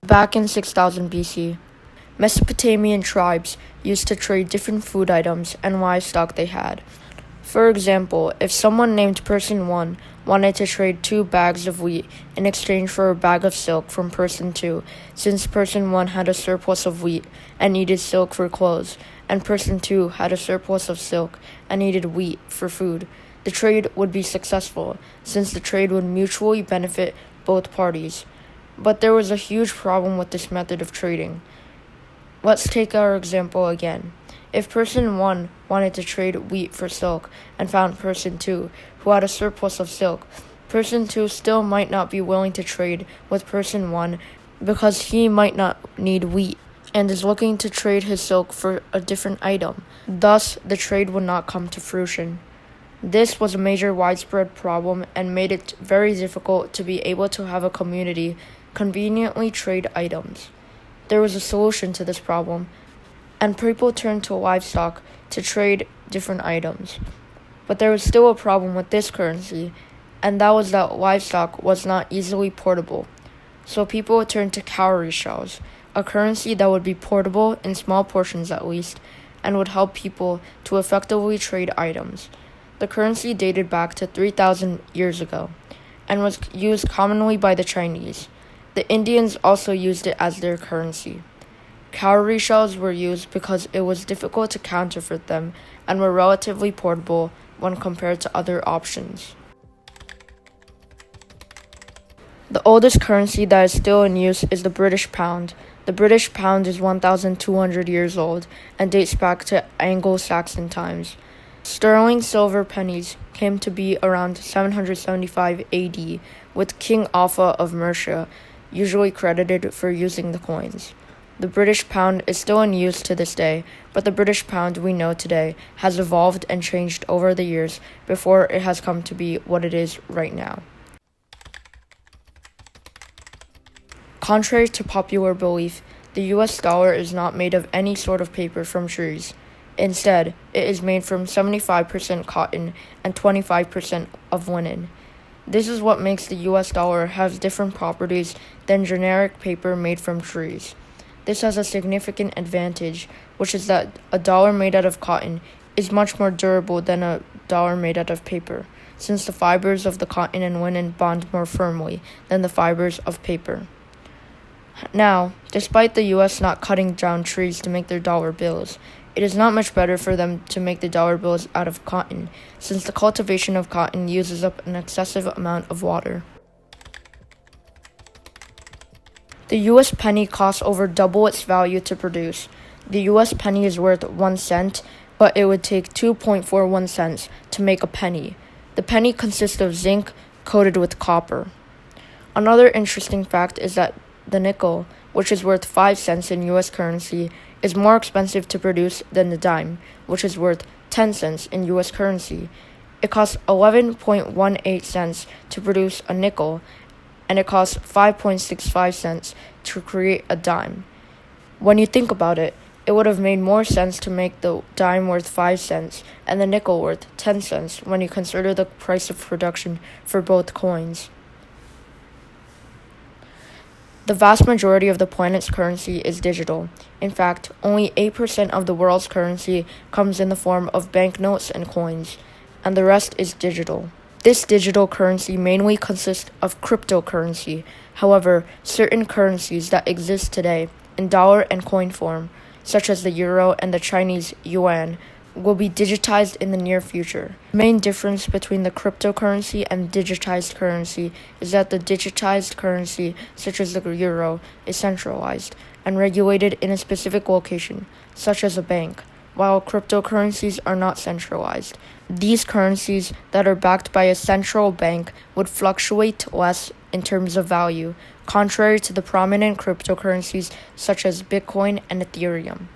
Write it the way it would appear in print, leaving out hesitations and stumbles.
Back in 6000 BC, Mesopotamian tribes used to trade different food items and livestock they had. For example, if someone named Person 1 wanted to trade 2 bags of wheat in exchange for a bag of silk from Person 2, since Person 1 had a surplus of wheat and needed silk for clothes, and Person 2 had a surplus of silk and needed wheat for food, the trade would be successful, since the trade would mutually benefit both parties. But there was a huge problem with this method of trading. Let's take our example again. If Person 1 wanted to trade wheat for silk and found Person 2, who had a surplus of silk, Person 2 still might not be willing to trade with Person 1 because he might not need wheat and is looking to trade his silk for a different item. Thus, the trade would not come to fruition. This was a major widespread problem and made it very difficult to be able to have a community conveniently trade items. There was a solution to this problem, and people turned to livestock to trade different items. But there was still a problem with this currency, and that was that livestock was not easily portable. So people turned to cowrie shells, a currency that would be portable in small portions at least, and would help people to effectively trade items. The currency dated back to 3,000 years ago, and was used commonly by the Chinese. The Indians also used it as their currency. Cowrie shells were used because it was difficult to counterfeit them and were relatively portable when compared to other options. The oldest currency that is still in use is the British pound. The British pound is 1,200 years old and dates back to Anglo-Saxon times. Sterling silver pennies came to be around 775 AD, with King Alpha of Mercia usually credited for using the coins. The British pound is still in use to this day, but the British pound we know today has evolved and changed over the years before it has come to be what it is right now. Contrary to popular belief, the US dollar is not made of any sort of paper from trees. Instead, it is made from 75% cotton and 25% of linen. This is what makes the US dollar have different properties than generic paper made from trees. This has a significant advantage, which is that a dollar made out of cotton is much more durable than a dollar made out of paper, since the fibers of the cotton and linen bond more firmly than the fibers of paper. Now, despite the US not cutting down trees to make their dollar bills, it is not much better for them to make the dollar bills out of cotton, since the cultivation of cotton uses up an excessive amount of water. The US penny costs over double its value to produce. The US penny is worth 1 cent, but it would take 2.41 cents to make a penny. The penny consists of zinc coated with copper. Another interesting fact is that the nickel, which is worth 5 cents in US currency, is more expensive to produce than the dime, which is worth 10 cents in US currency. It costs 11.18 cents to produce a nickel, and it costs 5.65 cents to create a dime. When you think about it, it would have made more sense to make the dime worth 5 cents and the nickel worth 10 cents when you consider the price of production for both coins. The vast majority of the planet's currency is digital. In fact, only 8% of the world's currency comes in the form of banknotes and coins, and the rest is digital. This digital currency mainly consists of cryptocurrency. However, certain currencies that exist today in dollar and coin form, such as the euro and the Chinese yuan, will be digitized in the near future. The main difference between the cryptocurrency and digitized currency is that the digitized currency, such as the euro, is centralized and regulated in a specific location, such as a bank, while cryptocurrencies are not centralized. These currencies that are backed by a central bank would fluctuate less in terms of value, contrary to the prominent cryptocurrencies such as Bitcoin and Ethereum.